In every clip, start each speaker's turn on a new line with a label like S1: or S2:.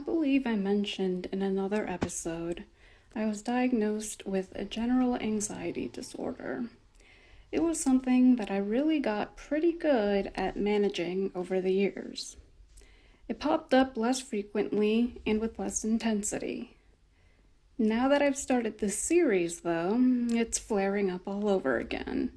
S1: believe I mentioned in another episode, I was diagnosed with a general anxiety disorder. It was something that I really got pretty good at managing over the years. It popped up less frequently and with less intensity. Now that I've started this series, though, it's flaring up all over again.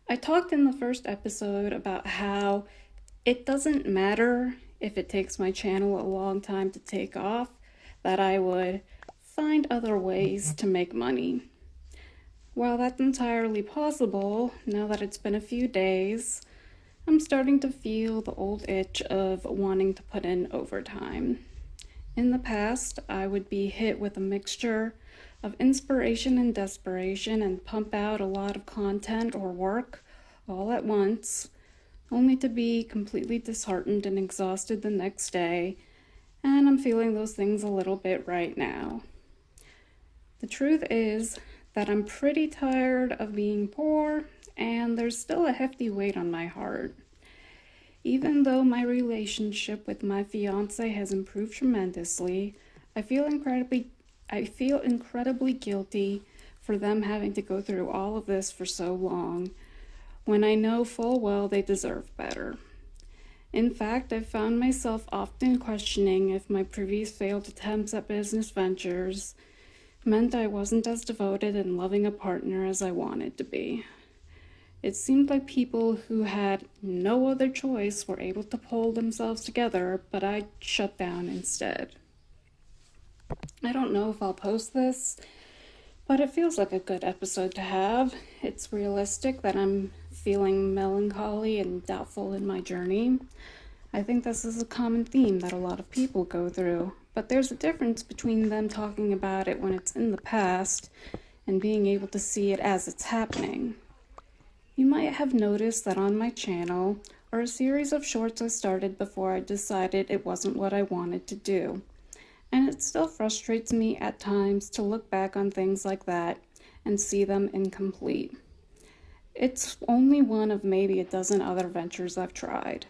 S1: I talked in the first episode about how it doesn't matter if it takes my channel a long time to take off, that I would find other ways to make money. While that's entirely possible, now that it's been a few days, I'm starting to feel the old itch of wanting to put in overtime. In the past, I would be hit with a mixture of inspiration and desperation and pump out a lot of content or work all at once, only to be completely disheartened and exhausted the next day, and I'm feeling those things a little bit right now. The truth is that I'm pretty tired of being poor, and there's still a hefty weight on my heart. Even though my relationship with my fiance has improved tremendously, I feel incredibly guilty for them having to go through all of this for so long, when I know full well they deserve better. In fact, I've found myself often questioning if my previous failed attempts at business ventures meant I wasn't as devoted and loving a partner as I wanted to be. It seemed like people who had no other choice were able to pull themselves together, but I shut down instead. I don't know if I'll post this, but it feels like a good episode to have. It's realistic that I'm feeling melancholy and doubtful in my journey. I think this is a common theme that a lot of people go through, but there's a difference between them talking about it when it's in the past and being able to see it as it's happening. You might have noticed that on my channel are a series of shorts I started before I decided it wasn't what I wanted to do. And it still frustrates me at times to look back on things like that and see them incomplete. It's only one of maybe a dozen other ventures I've tried.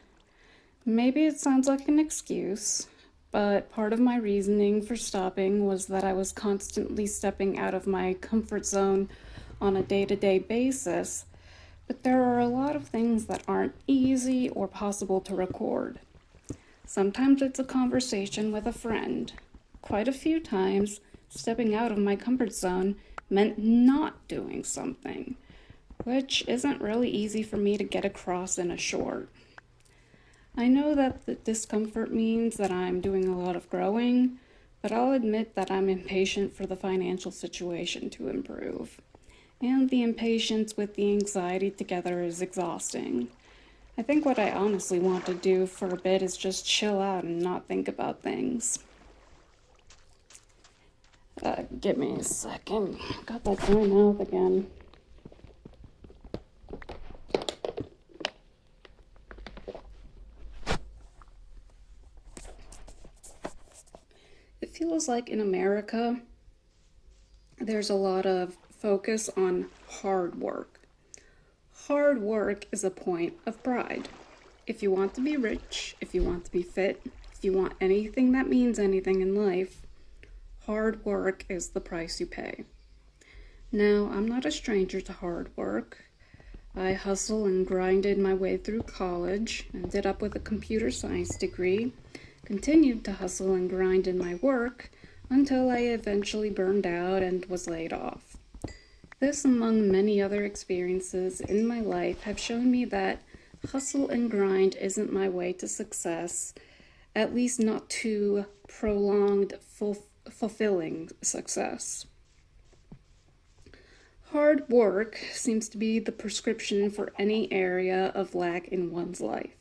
S1: Maybe it sounds like an excuse, but part of my reasoning for stopping was that I was constantly stepping out of my comfort zone on a day-to-day basis, but there are a lot of things that aren't easy or possible to record. Sometimes it's a conversation with a friend. Quite a few times, stepping out of my comfort zone meant not doing something, which isn't really easy for me to get across in a short. I know that the discomfort means that I'm doing a lot of growing, but I'll admit that I'm impatient for the financial situation to improve. And the impatience with the anxiety together is exhausting. I think what I honestly want to do for a bit is just chill out and not think about things. Give me a second. Got that dry mouth again. It feels like in America, there's a lot of focus on hard work. Hard work is a point of pride. If you want to be rich, if you want to be fit, if you want anything that means anything in life, hard work is the price you pay. Now, I'm not a stranger to hard work. I hustled and grinded my way through college, ended up with a computer science degree, continued to hustle and grind in my work until I eventually burned out and was laid off. This, among many other experiences in my life, have shown me that hustle and grind isn't my way to success, at least not to prolonged, fulfilling success. Hard work seems to be the prescription for any area of lack in one's life.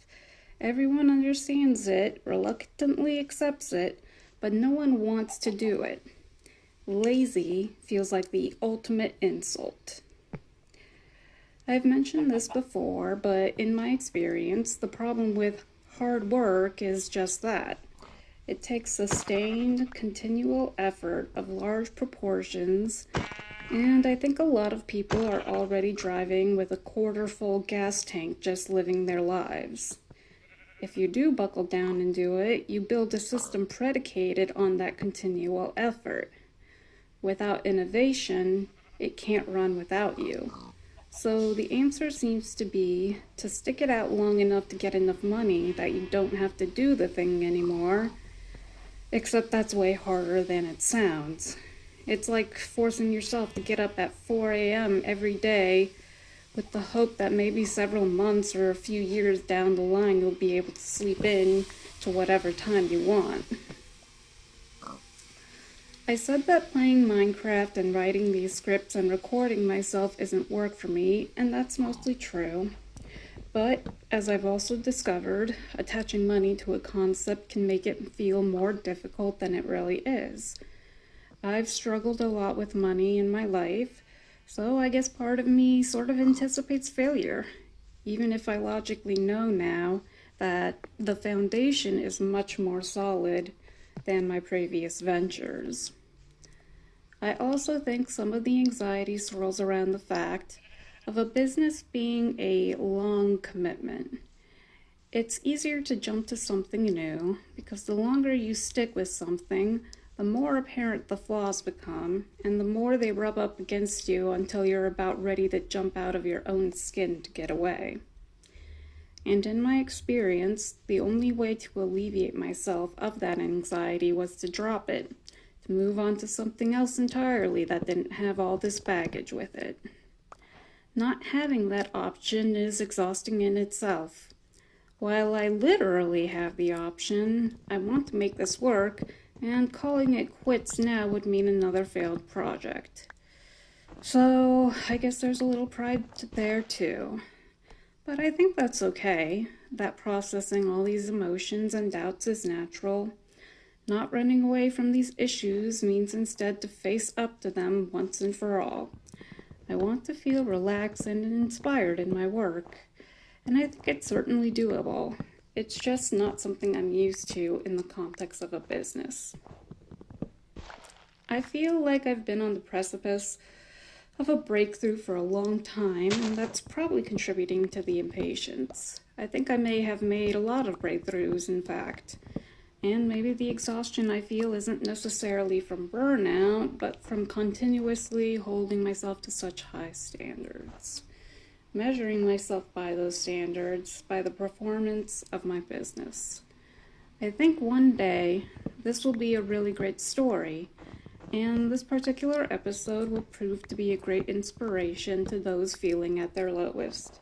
S1: Everyone understands it, reluctantly accepts it, but no one wants to do it. Lazy feels like the ultimate insult. I've mentioned this before, but in my experience, the problem with hard work is just that. It takes sustained, continual effort of large proportions, and I think a lot of people are already driving with a quarter-full gas tank just living their lives. If you do buckle down and do it, you build a system predicated on that continual effort. Without innovation, it can't run without you. So the answer seems to be to stick it out long enough to get enough money that you don't have to do the thing anymore, except that's way harder than it sounds. It's like forcing yourself to get up at 4 a.m. every day with the hope that maybe several months or a few years down the line you'll be able to sleep in to whatever time you want. I said that playing Minecraft and writing these scripts and recording myself isn't work for me, and that's mostly true. But, as I've also discovered, attaching money to a concept can make it feel more difficult than it really is. I've struggled a lot with money in my life, so I guess part of me sort of anticipates failure, even if I logically know now that the foundation is much more solid than my previous ventures. I also think some of the anxiety swirls around the fact of a business being a long commitment. It's easier to jump to something new because the longer you stick with something, the more apparent the flaws become, and the more they rub up against you until you're about ready to jump out of your own skin to get away. And in my experience, the only way to alleviate myself of that anxiety was to drop it, to move on to something else entirely that didn't have all this baggage with it. Not having that option is exhausting in itself. While I literally have the option, I want to make this work, and calling it quits now would mean another failed project. So, I guess there's a little pride there too. But I think that's okay, that processing all these emotions and doubts is natural. Not running away from these issues means instead to face up to them once and for all. I want to feel relaxed and inspired in my work, and I think it's certainly doable. It's just not something I'm used to in the context of a business. I feel like I've been on the precipice of a breakthrough for a long time, and that's probably contributing to the impatience. I think I may have made a lot of breakthroughs, in fact. And maybe the exhaustion I feel isn't necessarily from burnout, but from continuously holding myself to such high standards. Measuring myself by those standards, by the performance of my business. I think one day this will be a really great story, and this particular episode will prove to be a great inspiration to those feeling at their lowest.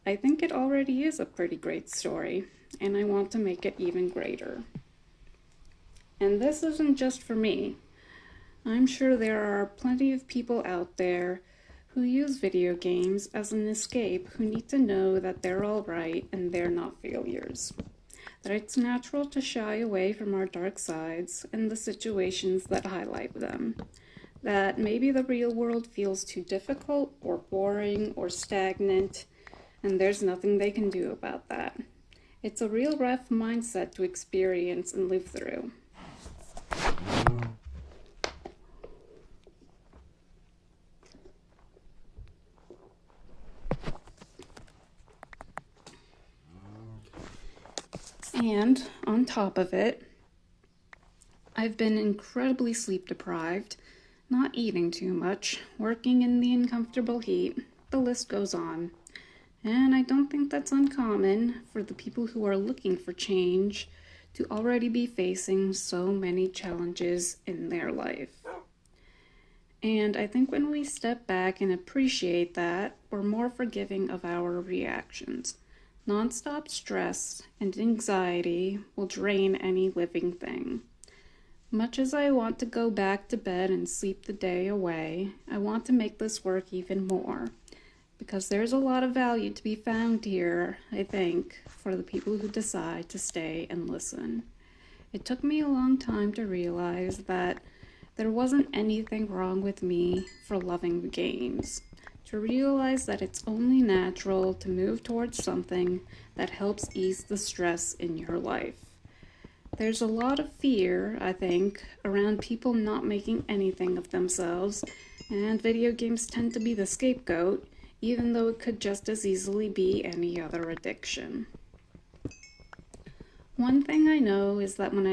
S1: I think it already is a pretty great story, and I want to make it even greater. And this isn't just for me. I'm sure there are plenty of people out there who use video games as an escape who need to know that they're all right and they're not failures. That it's natural to shy away from our dark sides and the situations that highlight them. That maybe the real world feels too difficult or boring or stagnant, and there's nothing they can do about that. It's a real rough mindset to experience and live through. And on top of it, I've been incredibly sleep deprived, not eating too much, working in the uncomfortable heat, the list goes on. And I don't think that's uncommon for the people who are looking for change to already be facing so many challenges in their life. And I think when we step back and appreciate that, we're more forgiving of our reactions. Nonstop stress and anxiety will drain any living thing. Much as I want to go back to bed and sleep the day away, I want to make this work even more. Because there's a lot of value to be found here, I think, for the people who decide to stay and listen. It took me a long time to realize that there wasn't anything wrong with me for loving games. To realize that it's only natural to move towards something that helps ease the stress in your life. There's a lot of fear, I think, around people not making anything of themselves, and video games tend to be the scapegoat, even though it could just as easily be any other addiction. One thing I know is that when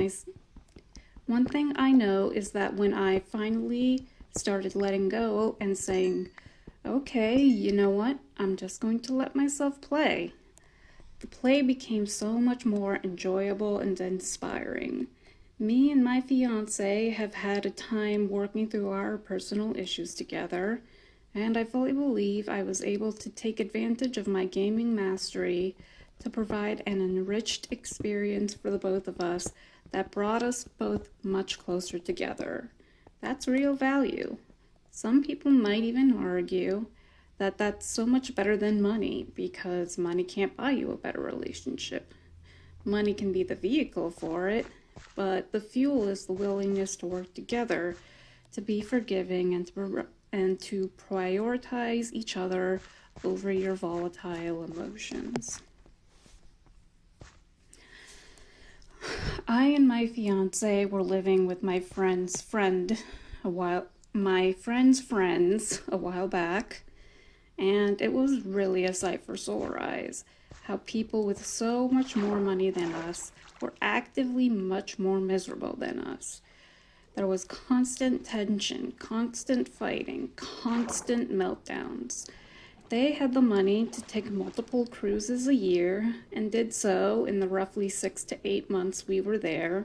S1: I finally started letting go and saying, okay, you know what? I'm just going to let myself play. The play became so much more enjoyable and inspiring. Me and my fiance have had a time working through our personal issues together, and I fully believe I was able to take advantage of my gaming mastery to provide an enriched experience for the both of us that brought us both much closer together. That's real value. Some people might even argue that that's so much better than money because money can't buy you a better relationship. Money can be the vehicle for it, but the fuel is the willingness to work together, to be forgiving, and to prioritize each other over your volatile emotions. I and my fiance were living with my friend's friends a while back, and it was really a sight for sore eyes how people with so much more money than us were actively much more miserable than us. There was constant tension, constant fighting, constant meltdowns. They had the money to take multiple cruises a year and did so in the roughly 6 to 8 months we were there,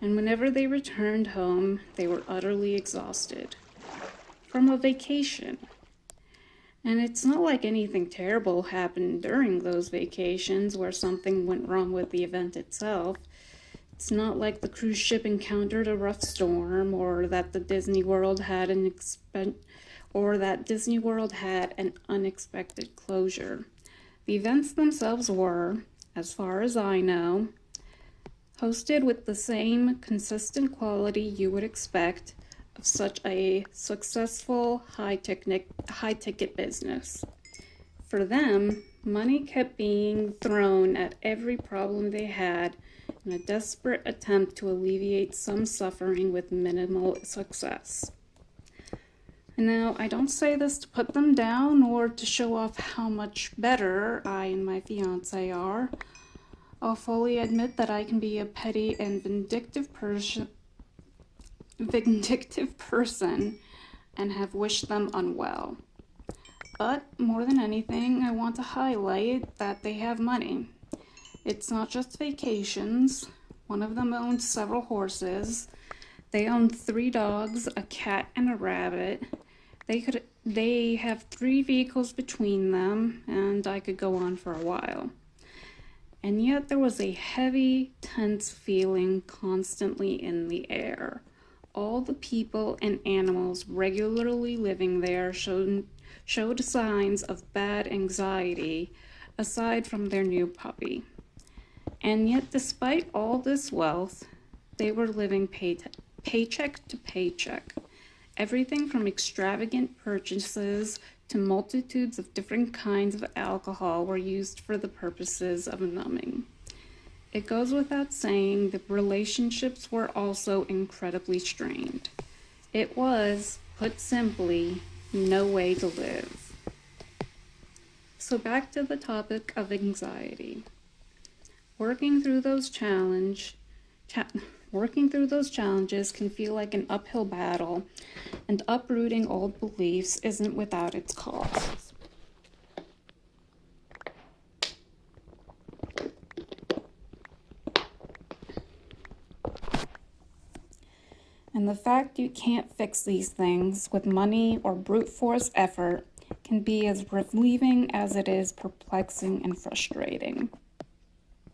S1: and whenever they returned home, they were utterly exhausted. From a vacation. And it's not like anything terrible happened during those vacations where something went wrong with the event itself. It's not like the cruise ship encountered a rough storm or that Disney World had an unexpected closure. The events themselves were, as far as I know, hosted with the same consistent quality you would expect of such a successful high-ticket business. For them, money kept being thrown at every problem they had in a desperate attempt to alleviate some suffering with minimal success. And now, I don't say this to put them down or to show off how much better I and my fiance are. I'll fully admit that I can be a petty and vindictive person and have wished them unwell. But more than anything, I want to highlight that they have money. It's not just vacations. One of them owns several horses. They own 3 dogs, a cat, and a rabbit. They have 3 vehicles between them, and I could go on for a while. And yet there was a heavy, tense feeling constantly in the air. All the people and animals regularly living there showed signs of bad anxiety, aside from their new puppy. And yet, despite all this wealth, they were living paycheck to paycheck. Everything from extravagant purchases to multitudes of different kinds of alcohol were used for the purposes of numbing. It goes without saying that relationships were also incredibly strained. It was, put simply, no way to live. So back to the topic of anxiety. Working through those challenges can feel like an uphill battle, and uprooting old beliefs isn't without its costs. And the fact you can't fix these things with money or brute force effort can be as relieving as it is perplexing and frustrating.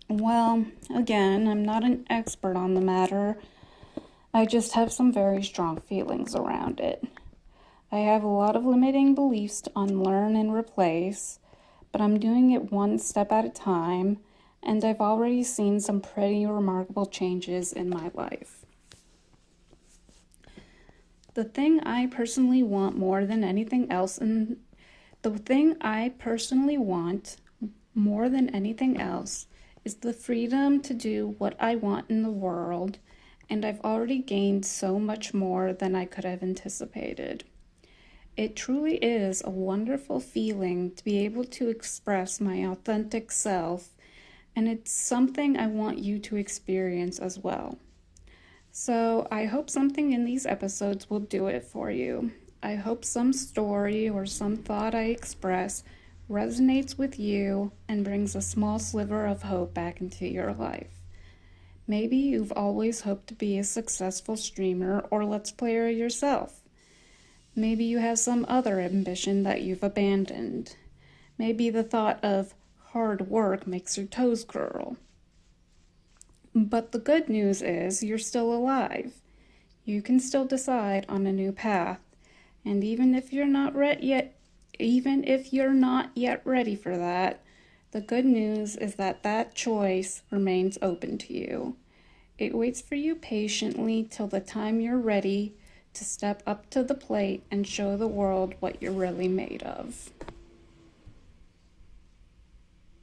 S1: Well, again, I'm not an expert on the matter. I just have some very strong feelings around it. I have a lot of limiting beliefs to unlearn and replace, but I'm doing it one step at a time, and I've already seen some pretty remarkable changes in my life. The thing I personally want more than anything else is the freedom to do what I want in the world, and I've already gained so much more than I could have anticipated. It truly is a wonderful feeling to be able to express my authentic self and it's something I want you to experience as well. So I hope something in these episodes will do it for you. I hope some story or some thought I express resonates with you and brings a small sliver of hope back into your life. Maybe you've always hoped to be a successful streamer or Let's Player yourself. Maybe you have some other ambition that you've abandoned. Maybe the thought of hard work makes your toes curl. But the good news is you're still alive. You can still decide on a new path. And even if you're not yet ready for that, the good news is that that choice remains open to you. It waits for you patiently till the time you're ready to step up to the plate and show the world what you're really made of.